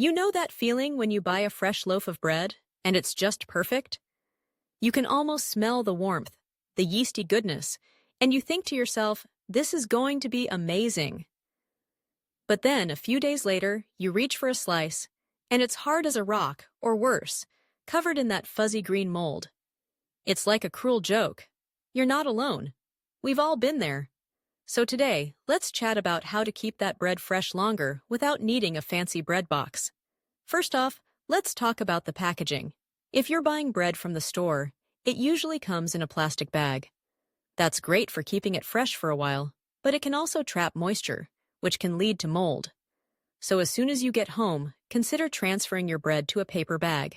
You know that feeling when you buy a fresh loaf of bread and it's just perfect? You can almost smell the warmth, the yeasty goodness, and you think to yourself, this is going to be amazing. But then, a few days later, you reach for a slice, and it's hard as a rock, or worse, covered in that fuzzy green mold. It's like a cruel joke. You're not alone. We've all been there. So today, let's chat about how to keep that bread fresh longer without needing a fancy bread box. First off, let's talk about the packaging. If you're buying bread from the store, it usually comes in a plastic bag. That's great for keeping it fresh for a while, but it can also trap moisture, which can lead to mold. So as soon as you get home, consider transferring your bread to a paper bag.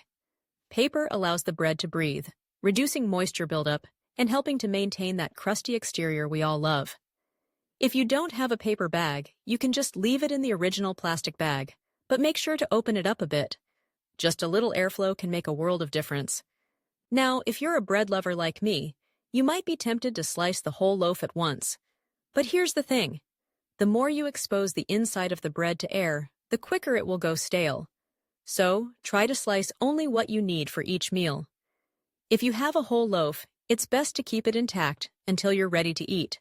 Paper allows the bread to breathe, reducing moisture buildup and helping to maintain that crusty exterior we all love. If you don't have a paper bag, you can just leave it in the original plastic bag, but make sure to open it up a bit. Just a little airflow can make a world of difference. Now, if you're a bread lover like me, you might be tempted to slice the whole loaf at once. But here's the thing. The more you expose the inside of the bread to air, the quicker it will go stale. So, try to slice only what you need for each meal. If you have a whole loaf, it's best to keep it intact until you're ready to eat.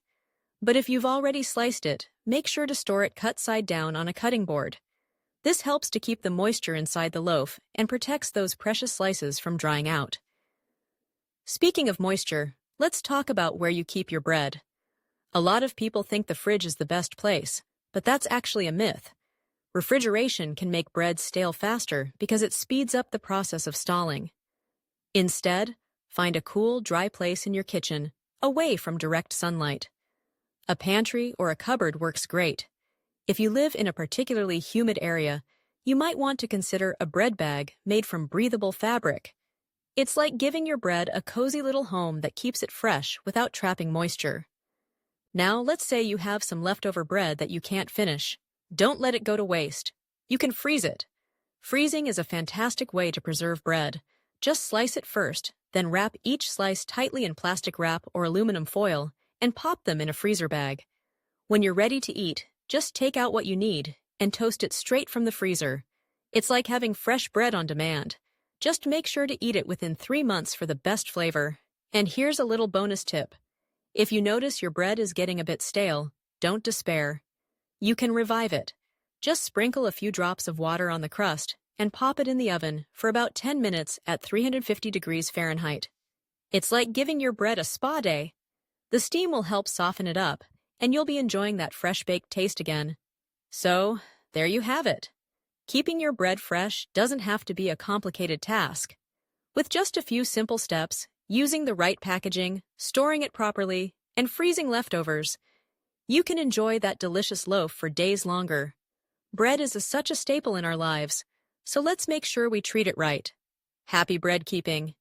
But if you've already sliced it, make sure to store it cut side down on a cutting board. This helps to keep the moisture inside the loaf and protects those precious slices from drying out. Speaking of moisture, let's talk about where you keep your bread. A lot of people think the fridge is the best place, but that's actually a myth. Refrigeration can make bread stale faster because it speeds up the process of stalling. Instead, find a cool, dry place in your kitchen, away from direct sunlight. A pantry or a cupboard works great. If you live in a particularly humid area, you might want to consider a bread bag made from breathable fabric. It's like giving your bread a cozy little home that keeps it fresh without trapping moisture. Now, let's say you have some leftover bread that you can't finish. Don't let it go to waste. You can freeze it. Freezing is a fantastic way to preserve bread. Just slice it first, then wrap each slice tightly in plastic wrap or aluminum foil, and pop them in a freezer bag. When you're ready to eat, just take out what you need and toast it straight from the freezer. It's like having fresh bread on demand. Just make sure to eat it within 3 months for the best flavor. And here's a little bonus tip. If you notice your bread is getting a bit stale, don't despair. You can revive it. Just sprinkle a few drops of water on the crust and pop it in the oven for about 10 minutes at 350 degrees Fahrenheit. It's like giving your bread a spa day. The steam will help soften it up, and you'll be enjoying that fresh-baked taste again. So, there you have it. Keeping your bread fresh doesn't have to be a complicated task. With just a few simple steps, using the right packaging, storing it properly, and freezing leftovers, you can enjoy that delicious loaf for days longer. Bread is such a staple in our lives, so let's make sure we treat it right. Happy bread keeping!